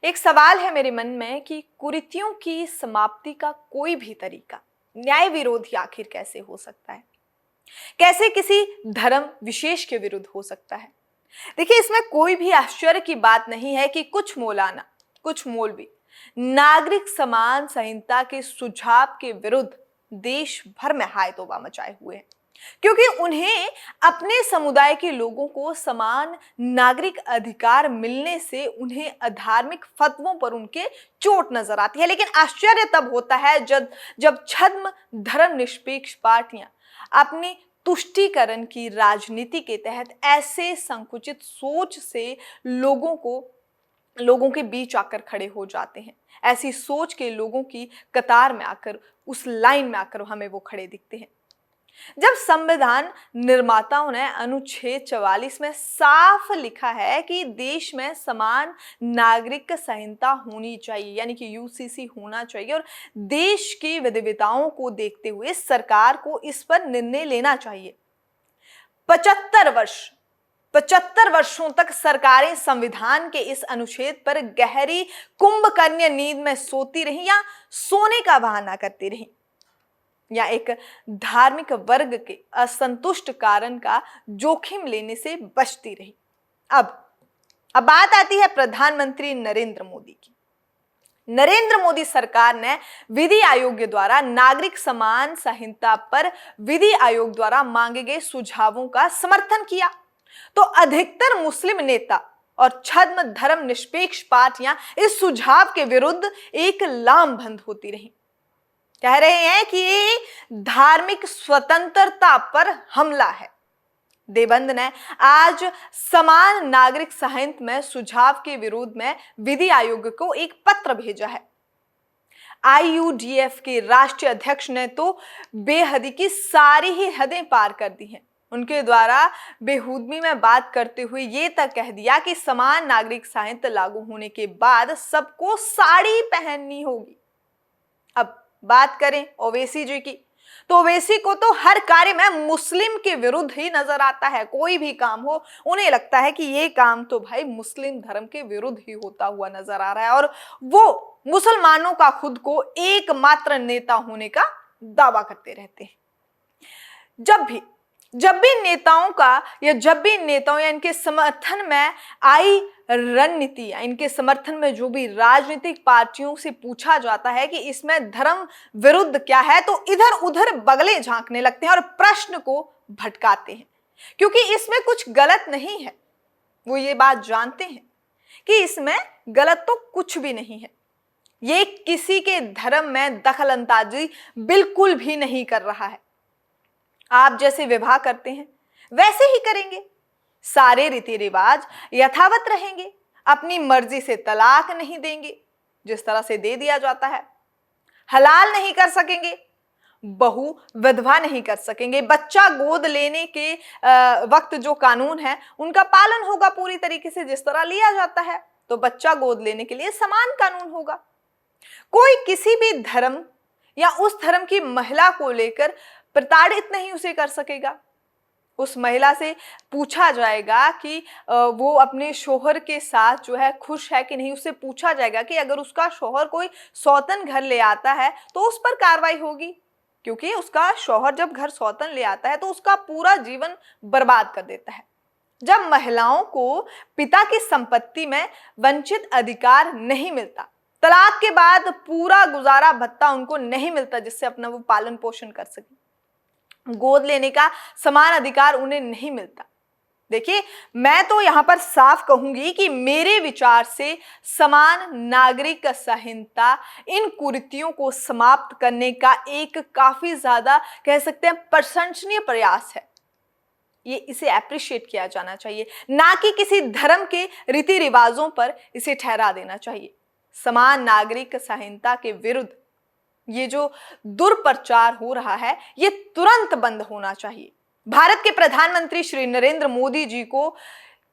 एक सवाल है मेरे मन में कि कुरीतियों की समाप्ति का कोई भी तरीका न्याय विरोधी आखिर कैसे हो सकता है? कैसे किसी धर्म विशेष के विरुद्ध हो सकता है? देखिए, इसमें कोई भी आश्चर्य की बात नहीं है कि कुछ मौलाना, कुछ मौलवी नागरिक समान संहिता के सुझाव के विरुद्ध देश भर में हाय तौबा मचाए हुए हैं, क्योंकि उन्हें अपने समुदाय के लोगों को समान नागरिक अधिकार मिलने से उन्हें अधार्मिक फतवों पर उनके चोट नजर आती है। लेकिन आश्चर्य तब होता है जब छद्म धर्म निरपेक्ष पार्टियां अपनी तुष्टीकरण की राजनीति के तहत ऐसे संकुचित सोच से लोगों के बीच आकर खड़े हो जाते हैं। ऐसी सोच के लोगों की कतार में आकर, उस लाइन में आकर हमें वो खड़े दिखते हैं। जब संविधान निर्माताओं ने अनुच्छेद 44 में साफ लिखा है कि देश में समान नागरिक संहिता होनी चाहिए, यानी कि यूसीसी होना चाहिए, और देश की विविधताओं को देखते हुए सरकार को इस पर निर्णय लेना चाहिए। 75 वर्षों तक सरकारें संविधान के इस अनुच्छेद पर गहरी कुंभकर्ण नींद में सोती रही या सोने का बहाना करती रही, या एक धार्मिक वर्ग के असंतुष्ट कारण का जोखिम लेने से बचती रही। अब बात आती है प्रधानमंत्री नरेंद्र मोदी की। नरेंद्र मोदी सरकार ने विधि आयोग द्वारा नागरिक समान संहिता पर विधि आयोग द्वारा मांगे गए सुझावों का समर्थन किया, तो अधिकतर मुस्लिम नेता और छद्म धर्म निरपेक्ष पार्टियां इस सुझाव के विरुद्ध एक लामबंद होती रही। कह रहे हैं कि ये धार्मिक स्वतंत्रता पर हमला है। देवबंद ने आज समान नागरिक संहिता में सुझाव के विरोध में विधि आयोग को एक पत्र भेजा है। आईयूडीएफ के राष्ट्रीय अध्यक्ष ने तो बेहदी की सारी ही हदें पार कर दी हैं। उनके द्वारा बेहूदगी में बात करते हुए ये तक कह दिया कि समान नागरिक संहिता लागू होने के बाद सबको साड़ी पहननी होगी। अब बात करें ओवैसी जी की, तो ओवैसी को तो हर कार्य में मुस्लिम के विरुद्ध ही नजर आता है। कोई भी काम हो, उन्हें लगता है कि ये काम तो भाई मुस्लिम धर्म के विरुद्ध ही होता हुआ नजर आ रहा है, और वो मुसलमानों का खुद को एकमात्र नेता होने का दावा करते रहते हैं। जब भी नेताओं या इनके समर्थन में आई रणनीति, इनके समर्थन में जो भी राजनीतिक पार्टियों से पूछा जाता है कि इसमें धर्म विरुद्ध क्या है, तो इधर उधर बगले झांकने लगते हैं और प्रश्न को भटकाते हैं, क्योंकि इसमें कुछ गलत नहीं है। वो ये बात जानते हैं कि इसमें गलत तो कुछ भी नहीं है। ये किसी के धर्म में दखल अंदाजी बिल्कुल भी नहीं कर रहा है। आप जैसे विवाह करते हैं वैसे ही करेंगे, सारे रीति रिवाज यथावत रहेंगे, अपनी मर्जी से तलाक नहीं देंगे जिस तरह से दे दिया जाता है, हलाल नहीं कर सकेंगे, बहू विधवा नहीं कर सकेंगे, बच्चा गोद लेने के वक्त जो कानून है उनका पालन होगा पूरी तरीके से जिस तरह लिया जाता है, तो बच्चा गोद लेने के लिए समान कानून होगा। कोई किसी भी धर्म या उस धर्म की महिला को लेकर प्रताड़ित नहीं उसे कर सकेगा। उस महिला से पूछा जाएगा कि वो अपने शोहर के साथ जो है खुश है कि नहीं। उससे पूछा जाएगा कि अगर उसका शोहर कोई सौतन घर ले आता है तो उस पर कार्रवाई होगी, क्योंकि उसका शोहर जब घर सौतन ले आता है तो उसका पूरा जीवन बर्बाद कर देता है। जब महिलाओं को पिता की संपत्ति में वंचित अधिकार नहीं मिलता, तलाक के बाद पूरा गुजारा भत्ता उनको नहीं मिलता जिससे अपना वो पालन पोषण कर सके, गोद लेने का समान अधिकार उन्हें नहीं मिलता। देखिए, मैं तो यहां पर साफ कहूंगी कि मेरे विचार से समान नागरिक संहिता इन कुरीतियों को समाप्त करने का एक काफी ज्यादा कह सकते हैं प्रशंसनीय प्रयास है। ये इसे अप्रिशिएट किया जाना चाहिए, ना कि किसी धर्म के रीति रिवाजों पर इसे ठहरा देना चाहिए। समान नागरिक संहिता के विरुद्ध ये जो दुर्प्रचार हो रहा है ये तुरंत बंद होना चाहिए। भारत के प्रधानमंत्री श्री नरेंद्र मोदी जी को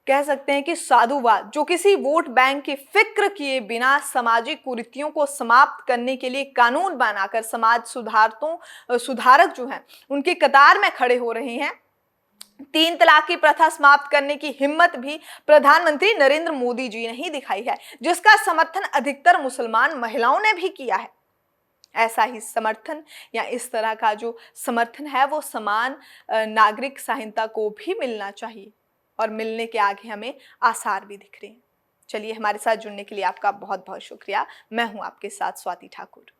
कह सकते हैं कि साधुवाद, जो किसी वोट बैंक की फिक्र किए बिना सामाजिक कुरीतियों को समाप्त करने के लिए कानून बनाकर समाज सुधारक जो हैं उनके कतार में खड़े हो रहे हैं, तीन तलाक की प्रथा समाप्त करने की हिम्मत भी प्रधानमंत्री नरेंद्र मोदी जी ने ही दिखाई है, जिसका समर्थन अधिकतर मुसलमान महिलाओं ने भी किया है। ऐसा ही समर्थन या इस तरह का जो समर्थन है वो समान नागरिक संहिता को भी मिलना चाहिए, और मिलने के आगे हमें आसार भी दिख रहे हैं। चलिए, हमारे साथ जुड़ने के लिए आपका बहुत बहुत शुक्रिया। मैं हूं आपके साथ स्वाति ठाकुर।